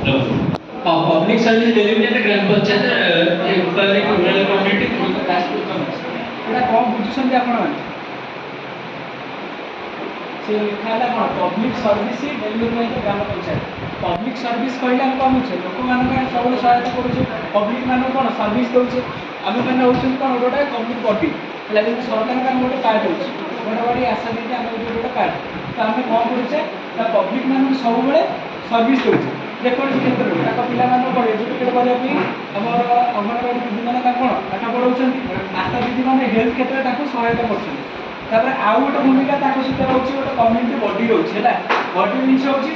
Public service delivery at gram panchayat empowering rural community through the grassroots community. ଏଇଟା କ'ଣ ବୁଝୁଛନ୍ତି ଆପଣମାନେ? ସେ ଲେଖା ହେଲା କ'ଣ ପବ୍ଲିକ୍ ସର୍ଭିସ୍ ଡେଲିଭରି ବାଇ ଗ୍ରାମ ପଞ୍ଚାୟତ। ପବ୍ଲିକ୍ ସର୍ଭିସ୍ କହିଲେ ଆମେ କ'ଣ ବୁଝୁଛେ? ଲୋକମାନଙ୍କୁ ସବୁବେଳେ ସହାୟତା କରୁଛେ, ପବ୍ଲିକ୍ ମାନଙ୍କୁ କ'ଣ ସର୍ଭିସ୍ ଦେଉଛେ। ଆମେମାନେ ହେଉଛନ୍ତି କ'ଣ ଗୋଟେ ପବ୍ଲିକ୍ ବଡି, ହେଲା ଯେମିତି ସରକାରଙ୍କ ଆମେ ଗୋଟେ ପାର୍ଟ ହେଉଛି, ଅଙ୍ଗନବାଡ଼ି ଆଶା ଦିଦି ଆମେ ହେଉଛି ଗୋଟେ ପାର୍ଟ। ତ ଆମେ କ'ଣ କରୁଛେ ନା ପବ୍ଲିକ୍ ମାନଙ୍କୁ ସବୁବେଳେ ସର୍ଭିସ୍ ଦେଉଛେ ଯେକୌଣସି କ୍ଷେତ୍ରରେ। ତାଙ୍କ ପିଲାମାନଙ୍କୁ କ'ଣ ଏଜୁକେଟେଡ଼ କରିବା ପାଇଁ ଆମର ଅଙ୍ଗନବାଡ଼ି ଦିଦିମାନେ ତାଙ୍କୁ କ'ଣ ପାଠ ପଢ଼ାଉଛନ୍ତି, ଆଶା ଦିଦିମାନେ ହେଲ୍ଥ କ୍ଷେତ୍ରରେ ତାଙ୍କୁ ସହାୟତା କରୁଛନ୍ତି। ତାପରେ ଆଉ ଗୋଟେ ଭୂମିକା ତାଙ୍କ ସହିତ ରହୁଛି ଗୋଟେ କମ୍ୟୁନିଟି ବଡି ରହୁଛି, ହେଲା ବଡି ଜିନିଷ ହେଉଛି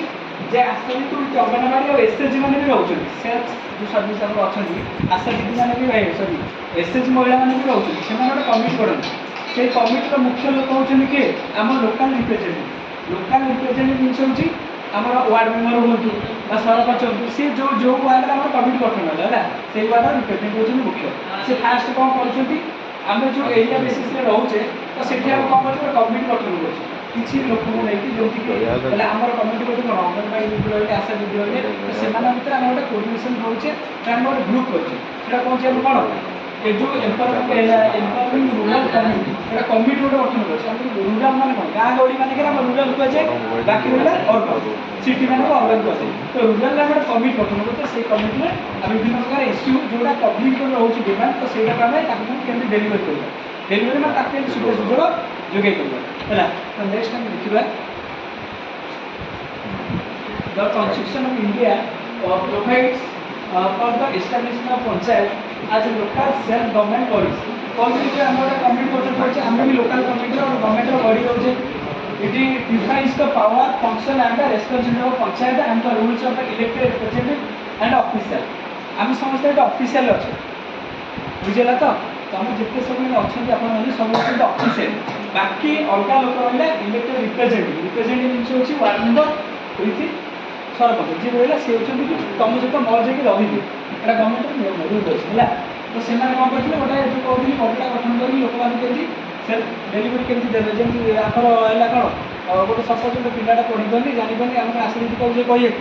ଯେ ଆଶା ଦିଦି ଅଙ୍ଗନବାଡ଼ି ଆଉ ଏସ୍ଏଚ୍ଜି ମାନେ ବି ରହୁଛନ୍ତି। ସେଲ୍ଫ ଯେଉଁ ସର୍ଭିସ୍ ଆମର ଅଛନ୍ତି ଆଶା ଦିଦିମାନେ ବି ସରି ଏସ୍ଏଚ୍ଜି ମହିଳାମାନେ ବି ରହୁଛନ୍ତି, ସେମାନେ ଗୋଟେ କମିଟି କରନ୍ତି। ସେଇ କମିଟିର ମୁଖ୍ୟ ଲୋକ ହେଉଛନ୍ତି କିଏ? ଆମ ଲୋକାଲ୍ ରିପ୍ରେଜେଣ୍ଟେଟିଭ୍। ଲୋକାଲ୍ ରିପ୍ରେଜେଣ୍ଟେଟିଭ୍ ଜିନିଷ ହେଉଛି ଆମର ୱାର୍ଡ଼ ମେମ୍ବର ହୁଅନ୍ତୁ ବା ସରପଞ୍ଚ ହୁଅନ୍ତୁ, ସେ ଯେଉଁ ୱାର୍ଡ଼ରେ ଆମର କମିଟି ଗଠନ ହେଲା, ହେଲା ସେଇ ୱାର୍ଡ଼ର ରିପ୍ରେଜେଣ୍ଟେଟିଭ୍ ହେଉଛନ୍ତି ମୁଖ୍ୟ। ସେ ଫାଷ୍ଟ କ'ଣ କରୁଛନ୍ତି, ଆମେ ଯେଉଁ ଏରିଆ ବେସିସ୍ରେ ରହୁଛେ ତ ସେଠି ଆମେ କ'ଣ କରୁଛୁ ଗୋଟେ କମିଟି ଗଠନ କରୁଛୁ କିଛି ଲୋକଙ୍କୁ ନେଇକି, ଯେମିତିକି ହେଲେ ଆମର କମିଟି ଗୋଟେ କ'ଣ ଅଙ୍ଗନବାଡ଼ି ଦିଦି ରହିଲେ, ଆଶା ଦିଦି ରହିଲେ, ତ ସେମାନଙ୍କ ଭିତରେ ଆମେ ଗୋଟେ କୋର୍ଡ଼ିନେସନ୍ ରହୁଛେ, ଆମେ ଗୋଟେ ଗ୍ରୁପ୍ କରୁଛେ। ସେଇଟା କହୁଛି ଆମେ କ'ଣ ଏ ଯେଉଁ ଏମ୍ପାୱାରିଂ ରୁରାଲ୍ କମ୍ୟୁନିଟି, ଗୋଟେ କମିଟି ଗୋଟେ ଗଠନ କରୁଛି। ଆମେ ରୁରାଲ୍ ମାନେ କ'ଣ ଗାଁ ଗହଳି ମାନଙ୍କରେ ଆମେ ରୁରାଲ୍ କୁହାଯାଏ, ବାକି ରହିଲା ଅର୍ବାନ୍, ସିଟି ମାନଙ୍କୁ ଅର୍ବାନ୍ କୁହାଯାଏ। ତ ରୁରାଲ୍ରେ ଆମେ ଗୋଟେ କମିଟି ଗଠନ କରୁଛେ, ସେଇ କମିଟିରେ ଆମେ ବିଭିନ୍ନ ପ୍ରକାର ଇସ୍ୟୁ ଯେଉଁଟା ପବ୍ଲିକ୍ର ରହୁଛି ଡିମାଣ୍ଡ, ତ ସେଇଟାକୁ ଆମେ ତାକୁ କେମିତି ଡେଲିଭରି କରିବା, ଡେଲିଭରି ମାନେ ତାକୁ କେମିତି ସୁବିଧା ସୁଯୋଗ ଯୋଗାଇ କରିବା, ହେଲା। ତ ନେକ୍ସଟ ଆମେ ଦେଖିବା the constitution of India provides for the establishment of panchayat as a local self government bodies। कहते हैं हम गोटे कमिटी गठन करछे, हम भी लोकल कमिटी और गवर्नमेंट रो बॉडी होछे। It defines the power function and the responsibility of panchayat and the rules of the elected representative and official. हम समस्त एक ऑफिशियल अछि, बुझिला तो हम जिते सब अच्छा अपन माने सब ऑफिशियल, बाकी अलग लोक रहले इलेक्टेड रिप्रेजेंटेटिव। रिप्रेजेंटेटिव जिन होछि ward member with sarpanch ji रहा सी होती तुम सहित मर्ज होकर रही है, गवर्नमेंट नियम रूल अच्छे है। तो से कौन करते गोटे जो कहते बडीटा गठन कर लोक मैंने सेल्फ डेलीवरी केमी देवे, जमी आपर है कौन गोटे सपोज गोटे पिलाटा पढ़ी पानी जापानी आम आशा दीदी कहे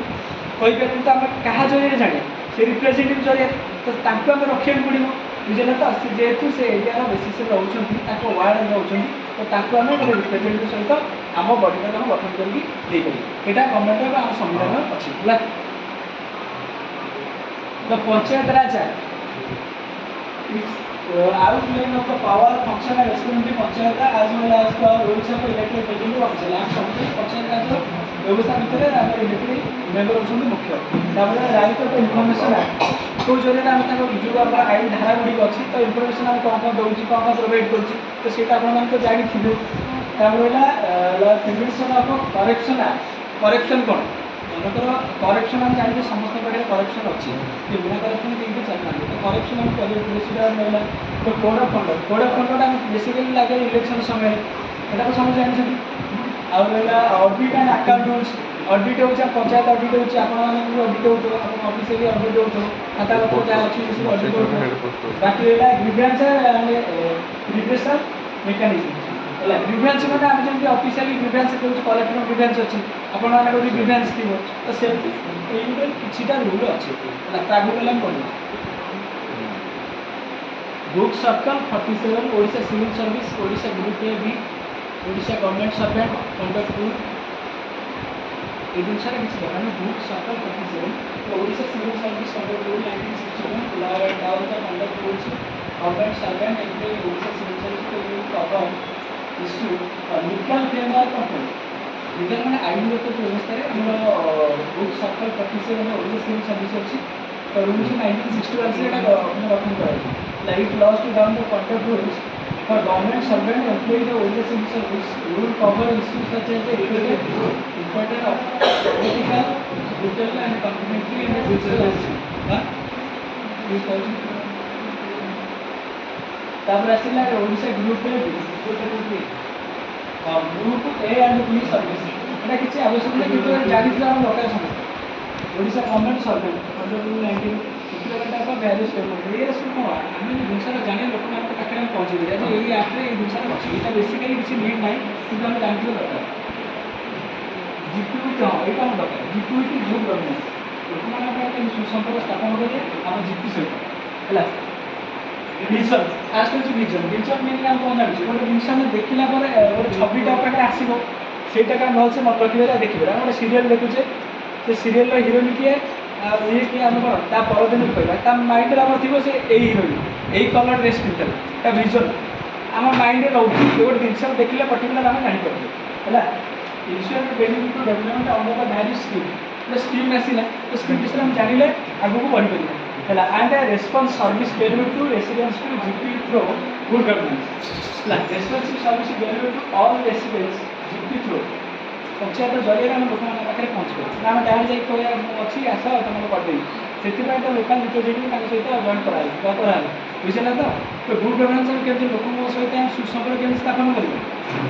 कहीपर तो आम क्या जरिए जाने से रिप्रेजेंटेटिव जरिए, तो आम रखा पड़ो, बुझे तो जेहेतु से एरिया बेसीस रोचे वार्ड रोचे, तो आम गोटे रिप्रेजेंटेटिव सहित आम बडीटा आम गठन करके यहाँ गवर्नमेंट आम संविधान अच्छी है। The panchayat Raj outline of the power function and responsibility panchayat as well as the rules of elected representative official। आम सब पंचायत राज व्यवस्था भितर आम इलेक्टेड मेम्बर होती मुख्य। राइट ऑफ इनफॉरमेशन एक्ट तो जरिए आम जो आईन धारा गुड़िक अच्छी, तो इनफॉरमेशन आम कौन कौन दूसरी कौन कौन प्रोवाइड कर तो सीटा आप जानी थे। Prevention of correction act, correction कौन मनकर करेक्शन आम जानते समस्त पाखे करेक्शन अच्छी बिना करेक्शन कहीं चलना, तो करेक्शन आम करें रहा। तो code of conduct, code of conduct आम बेसिकली लगे इलेक्शन समय यहाँ तो समझ जानते। आउ रहा audit and account rules, audit हो पंचायत ऑडिट हो ऑडिट हो ऑफिशियली ऑडिट हो खाता पत्र जहाँ अच्छी ऑडिट हो। बाकी रहा ग्रीवेंस एंड रिप्रेशन मेकानिज्म है। ग्रीवेंस मैंने आम जमी ऑफिशियली ग्रीवेंस कहूँ कलेक्टर ग्रीवेंस अच्छी आपण मैंने ग्रीवेंस थी, तो सेमती किटा रूल अच्छे प्रागुल पढ़े। Book circle 47 Odisha civil service, Odisha group A B, Odisha government servant conduct rule ये जिन किसी दरकार book circle 47 Odisha civil service conduct rule 1961 law and order conduct rules government servant employ Odisha civil service को cover issue legal framework control legal मैंने आईनगत व्यवस्था book circle 47 Odisha civil service अच्छी। तो रूल्स 1961 से गठन कर it laws to govern the conduct rules for government servant employee the Odisha civil service rule cover issues such as the important of political, brutal and complementary and physical action। तापर आसिला Odisha group A group A and B service एटा किसी आवश्यक नहीं, किंतु जानी हम दरकार समस्त Odisha government servant under rule 19 various ये सब कौन आम जिनसा जाने लोक पाखे पहुँचे आज ये आप्रे ये जिनसा अच्छी यहाँ बेसिकली किसी नीड ना कि आम जानते दरकार। जीपीटी हाँ यहाँ दरकार जीपीटी ग्रुप गवर्नमेंट ଲୋକମାନଙ୍କ କେମିତି ସୁସମ୍ପର୍କ ସ୍ଥାପନ କରିବେ ଆମ ଜିପି ସହିତ ହେଲା। ଭିଜନ ଫାଷ୍ଟ ହେଉଛି ଭିଜନ। ଭିଜନ ମିନିଂ ଆମେ କ'ଣ ଜାଣିଛୁ, ଗୋଟେ ଜିନିଷ ଆମେ ଦେଖିଲା ପରେ ଗୋଟେ ଛବିଟା ପାଖରେ ଆସିବ, ସେଇଟାକୁ ଆମେ ଭଲସେ ମନେ ରଖିପାରିବା ଦେଖିପାରିବା। ଆମେ ଗୋଟେ ସିରିଏଲ୍ ଦେଖୁଛେ, ସେ ସିରିଏଲ୍ର ହିରୋଇନ୍ କିଏ ଆଉ ଇଏ କିଏ ଆମେ କ'ଣ ତା ପରଦିନକୁ କହିବା, ତା ମାଇଣ୍ଡରେ ଆମର ଥିବ ସେ ଏଇ ହିରୋଇନ୍ ଏଇ କଲର୍ ଡ୍ରେସ୍ ପିନ୍ଧିଥିଲା, ତା ଭିଜନ ଆମ ମାଇଣ୍ଡରେ ରହୁଛି। ଗୋଟେ ଜିନିଷ ଦେଖିଲେ ପର୍ଟିକୁଲାର ଆମେ ଜାଣିପାରୁଛେ ହେଲା। Initial benefit to development under the various scheme, ଗୋଟେ ସ୍କିମ୍ ଆସିଲା ତ ସ୍କିମ୍ ବିଷୟରେ ଆମେ ଜାଣିଲେ ଆଗକୁ ବଢ଼ିପାରିବା ହେଲା। And response service benefit to residents to GP through good governance ହେଲା। Responsive service benefit to all residents GP through, panchayat ଜରିଆରେ ଆମେ ଲୋକମାନଙ୍କ ପାଖରେ ପହଞ୍ଚିପାରିବା ନା ଆମେ ଡାଇରେକ୍ଟ ଯାଇକି କହିବା ମୁଁ ଅଛି ଆସ ତୁମକୁ କରିଦେବି। ସେଥିପାଇଁ ତ ଲୋକାଲ୍ ରିପ୍ରେଜେଣ୍ଟେଟିଭ୍ ତାଙ୍କ ସହିତ ଜଏନ୍ କରାହେବ ବୁଝିଲା ତ। ଗୁଡ୍ ଗଭର୍ଣ୍ଣାନ୍ସ ଆମେ କେମିତି ଲୋକଙ୍କ ସହିତ ଆମେ ସୁସମ୍ପର୍କ କେମିତି ସ୍ଥାପନ କରିବା,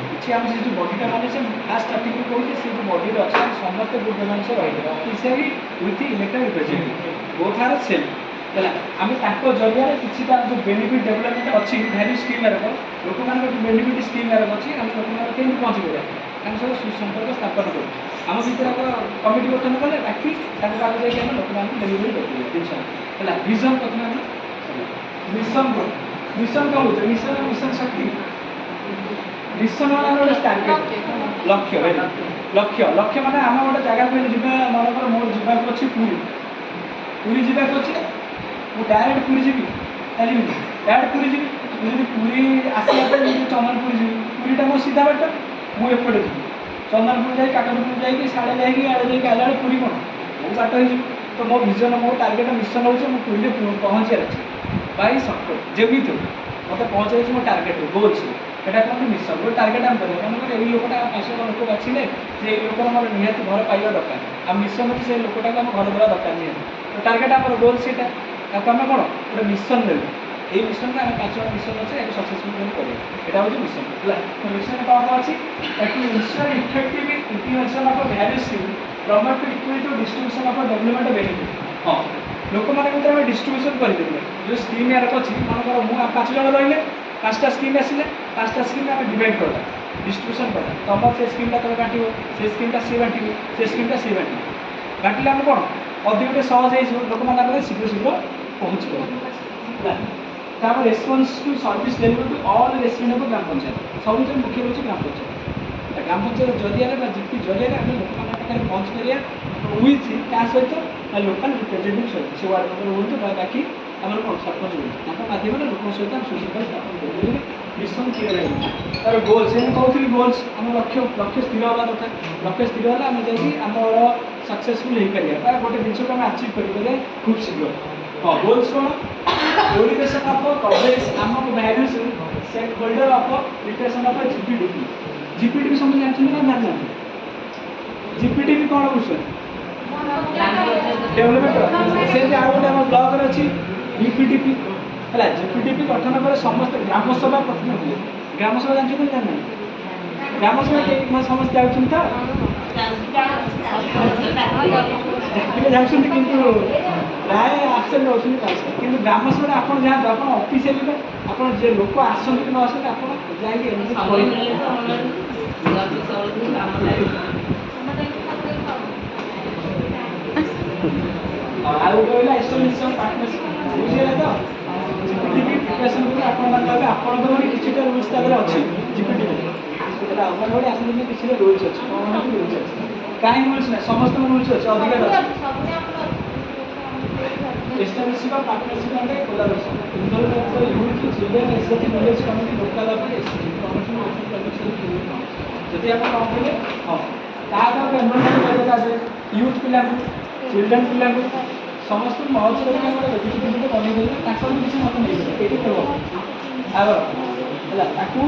କିଛି ଆମେ ସେ ଯେଉଁ ବଡ଼ିଟା ମାନେ ସେ ଫାଷ୍ଟ ଷ୍ଟାର୍ଟିଂରୁ କହୁଛି ସେ ଯେଉଁ ବଡ଼ିରେ ଅଛି ଆମେ ସମସ୍ତେ ଗୁଡ୍ ଗଭର୍ଣ୍ଣାନ୍ସ ରହିବେ officially with elected representative both R same ହେଲା। ଆମେ ତାଙ୍କ ଜରିଆରେ କିଛିଟା ଯେଉଁ ବେନିଫିଟ୍ ଡେଭଲପମେଣ୍ଟ ଅଛି ଭ୍ୟାଲ୍ୟୁ ସ୍କିମ୍ ଏରାକ ଲୋକମାନଙ୍କ ଯେଉଁ ବେନିଫିଟ୍ ସ୍କିମ୍ ଏରାକ ଅଛି ଆମେ ଲୋକମାନଙ୍କୁ କେମିତି ପହଞ୍ଚି ପାରିବା ତାଙ୍କ ସହିତ ସୁସମ୍ପର୍କ ସ୍ଥାପନ କରୁ। ଆମ ଭିତରେ ଆଗ କମିଟି ଗଠନ କଲେ ବାକି ତାଙ୍କ ପାଖକୁ ଯାଇକି ଆମେ ଲୋକମାନଙ୍କୁ ଡେଲିଭରି କରିପାରିବା ଜିନିଷ ହେଲା। ଭିଜନ ପ୍ରଥମେ ଆମେ ମିଶନ କରୁ। ମିଶନ କ'ଣ ହେଉଛି, ମିଶନ ମିଶନ ଶକ୍ତି ମିଶନ ମାନେ ଆମର ଗୋଟେ ଟାର୍ଗେଟ୍ ଲକ୍ଷ୍ୟ ଲକ୍ଷ୍ୟ ଲକ୍ଷ୍ୟ ମାନେ ଆମେ ଗୋଟେ ଜାଗାକୁ ଯିବା ମନେକର ମୋର ଯିବାକୁ ଅଛି ପୁରୀ ଯିବାକୁ ଅଛି, ମୁଁ ଡାଇରେକ୍ଟ ପୁରୀ ଯିବି ଚାଲିବିନି, ଡାଇରେକ୍ଟ ପୁରୀ ଯିବି। ମୁଁ ଯଦି ପୁରୀ ଆସିବା ପାଇଁ ଚନ୍ଦନପୁର ଯିବି, ପୁରୀଟା ମୋ ସିଧା ବାଟ, ମୁଁ ଏପଟେ ଯିବି ଚନ୍ଦନପୁର ଯାଇ କାକଟପୁର ଯାଇକି ସାଡ଼େ ଯାଇକି ଆଡ଼େ ଯାଇକି ଆଇଲା ବେଳେ ପୁରୀ କ'ଣ ମୋ ବାଟ ହେଇଯିବ। ତ ମୋ ଭିଜନ ମୋ ଟାର୍ଗେଟ୍ ମିଶନ ହେଉଛି ମୁଁ ପୁରୀରେ ପହଞ୍ଚିବାର ଅଛି ବାଇ ସର୍ଟକଟ୍ ଯେମିତି ହଉ ମୋତେ ପହଞ୍ଚାଇ ଅଛି ମୋ ଟାର୍ଗେଟ୍ ଗୋଲ୍ସ ସେଇଟା କ'ଣ ମିଶନ। ଗୋଟେ ଟାର୍ଗେଟ୍ ଆମେ କରିବା ମନେକର ଏଇ ଲୋକଟା 500 ଲୋକ ବାଛିଲେ ଯେ ଏଇ ଲୋକର ମୋର ନିହାତି ଘର ପାଇବା ଦରକାର, ଆଉ ମିଶନ ଅଛି ସେଇ ଲୋକଟାକୁ ଆମ ଘର ଦେବା ଦରକାର ନିହାତି। ତ ଟାର୍ଗେଟ୍ ଆମର ଗୋଲ୍ ସେଇଟା, ତାକୁ ଆମେ କ'ଣ ଗୋଟେ ମିଶନ ଦେବୁ। এই মিশনটা আমি 5 জন মিশন আছে এটা সক্সেসফুল করে এটা হচ্ছে মিশন ହେଲା। তো মিশন କ'ଣ ଅଛି, to ensure effective implementation of value scheme promote to equally to distribution of development benefit. ହଁ ଲୋକମାନଙ୍କ ଭିତରେ ଆମେ ଡିଷ୍ଟ୍ରିବ୍ୟୁସନ୍ କରିପାରିବା ଯେଉଁ ସ୍କିମ୍ ଏରାକ ଅଛି ମନେକର ମୁଁ 5 ଜଣ ରହିଲେ 5ଟା ସ୍କିମ୍ ଆସିଲେ 5ଟା ସ୍କିମ୍ ଆମେ ଡିଭାଇଡ଼ କରିବା ଡିଷ୍ଟ୍ରିବ୍ୟୁସନ୍ କରିବା। ତୁମର ସେ ସ୍କିମ୍ଟା ତୁମେ ବାଣ୍ଟିବ, ସେ ସ୍କିମ୍ଟା ସିଏ ବାଣ୍ଟିବ, ସେ ସ୍କିମ୍ଟା ସିଏ ବାଣ୍ଟିବ। ବାଣ୍ଟିଲେ ଆମେ କ'ଣ ଅଧିକ ଟିକେ ସହଜ ହେଇଯିବ, ଲୋକମାନଙ୍କ ପାଖରେ ଶୀଘ୍ର ଶୀଘ୍ର ପହଞ୍ଚିପାରିବ ହେଲା। ତାପରେ response to service delivery to all resident of ଗ୍ରାମ ପଞ୍ଚାୟତ, ସବୁଥିରେ ମୁଖ୍ୟ ହେଉଛି ଗ୍ରାମ ପଞ୍ଚାୟତ। ଗ୍ରାମ ପଞ୍ଚାୟତ ଜରିଆରେ ବା ଜିପି ଜରିଆରେ ଆମେ ଲୋକମାନଙ୍କ ପାଖରେ ପହଞ୍ଚି ପାରିବା ୱିଥ୍ ତା ସହିତ ଲୋକାଲ୍ ରିପ୍ରେଜେଣ୍ଟେଟିଭ୍ ସହିତ ସେ ୱାର୍ଡ଼ ମେମ୍ବର ହୁଅନ୍ତୁ ବା ବାକି ଆମର କ'ଣ ସରପଞ୍ଚ ହୁଅନ୍ତୁ ତାଙ୍କ ମାଧ୍ୟମରେ ଲୋକଙ୍କ ସହିତ ଆମେ ସୁସମ୍ପର୍କ ସ୍ଥାପନ କରିପାରିବା। ମିଶନ କ୍ଲିୟର ହେଇଯିବ। ତାର ଗୋଲ୍ସ ମୁଁ କହୁଥିଲି ଗୋଲ୍ସ ଆମ ଲକ୍ଷ୍ୟ ସ୍ଥିର ହେବା ଦରକାର। ଲକ୍ଷ୍ୟ ସ୍ଥିର ହେଲେ ଆମେ ଯାଇକି ଆମର ସକ୍ସେସଫୁଲ୍ ହେଇପାରିବା ବା ଗୋଟେ ଜିନିଷକୁ ଆମେ ଆଚିଭ୍ କରିପାରିବା ଖୁବ୍ ଶୀଘ୍ର। ହଁ ଗୋଲ୍ସ କ'ଣ କୋରିଲେସନ୍ ଅଫ୍ କଭରେଜ୍ ଆମ values set holder of preparation of GPDP. GPDP ସମସ୍ତେ ଜାଣିଛନ୍ତି ନା ଜାଣିନାହାନ୍ତି? ଜିପିଡିପି କ'ଣ ବୁଝୁଛନ୍ତି? ଡେଭଲପମେଣ୍ଟ ସେମିତି ଆଉ ଗୋଟେ ଆମ ବ୍ଲକରେ ଅଛି ୟୁପିଡିପି ହେଲା। ଜିପିଡିପି ଗଠନ ପରେ ସମସ୍ତେ ଗ୍ରାମସଭା ପ୍ରଥମେ ହୁଏ। ଗ୍ରାମସଭା ଜାଣିଛନ୍ତି ନା ଜାଣିନାହାନ୍ତି? ଗ୍ରାମସଭା ସମସ୍ତେ ଯାଉଛନ୍ତି ତ ଟିକେ ଯାଉଛନ୍ତି କିନ୍ତୁ ପ୍ରାୟ ଆବସେଣ୍ଟ ରହୁଛନ୍ତି ପାଞ୍ଚ। କିନ୍ତୁ ଗ୍ରାମସଭାରେ ଆପଣ ଯାଆନ୍ତୁ, ଆପଣ ଅଫିସିଆଲି ଆପଣ ଯେ ଲୋକ ଆସନ୍ତି କି ନ ଆସନ୍ତି ଆପଣ ଯାଇକି ଏମିତି ଆଉ ଗୋଟେ ରହିଲା ଏଷ୍ଟେବ୍ଲିଶମେଣ୍ଟ ପାର୍ଟନରସିପ୍ ବୁଝିଗଲେ ତ। ଜିପିଡିପି ପ୍ରିପାରେସନ୍ କରି ଆପଣଙ୍କର ଆପଣଙ୍କର ବି କିଛିଟା ରୁଲ୍ସ ତା ଦେହରେ ଅଛି ଜିପିଡିପି ହେଲା। ଆମର ଗୋଟେ ଆପଣଙ୍କର କିଛିଟା ରୁଲ୍ସ ଅଛି, କ'ଣ ରୁଲ୍ସ ଅଛି କାହିଁ ରୁଲ୍ସ ନାହିଁ ସମସ୍ତଙ୍କ ରୁଲ୍ସ ଅଛି ଅଧିକାର ଅଛି। Establishing a partnership and a collaboration. Involve the youth, children, SHG, village community, local authority, promotion of cultural ଯଦି ଆପଣ କ'ଣ କହିଲେ ହଁ କାହାକୁ ଆମେ ଏନରୋଲମେଣ୍ଟ କରିବା ତା ଦେହରେ ୟୁଥ୍ ପିଲାଙ୍କୁ ଚିଲଡ୍ରେନ୍ ପିଲାଙ୍କୁ ସମସ୍ତଙ୍କୁ ମହଜ କରିକି ଆମେ ଗୋଟେ ରେଜିଷ୍ଟ୍ରେସନ୍ ବନେଇପାରିବା। ତାଙ୍କର ବି କିଛି ମତ ନେଇପାରିବା ଏଇଠି କେବଳ ଆଉ ହେଲା। ତାକୁ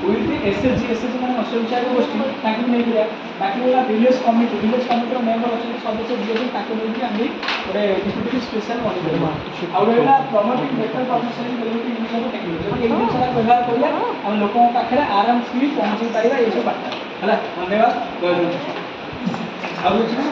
ୱିଥ୍ ଏସ୍ଏଚ୍ଜି ମାନେ ଅସ୍ୱୟଂସହାୟକ ଗୋଷ୍ଠୀ ତାଙ୍କୁ ନେଇପାରିବା। ବାକି ହେଲା ଭିଲେଜ୍ କମିଟିର ମେମ୍ବର ଅଛନ୍ତି ସଦସ୍ୟ ଦିଅନ୍ତି ତାକୁ ନେଇକି ଆମେ ଗୋଟେ ଡିଷ୍ଟ୍ରିକ୍ଟ ସ୍ପେଶାଲ ବନେଇପାରିବା। ଆଉ ରହିଲା promoting better professional development use of technology. ଯଦି ଏଇ ଜିନିଷଟା ବ୍ୟବହାର କରିବା ଆମେ ଲୋକଙ୍କ ପାଖରେ ଆରାମସେ ପହଞ୍ଚେଇ ପାରିବା ଏଇସବୁ ବାର୍ତ୍ତା ହେଲା। ଧନ୍ୟବାଦ, ଜୟ ଜଗନ୍ନାଥ। ଆଉ କିଛି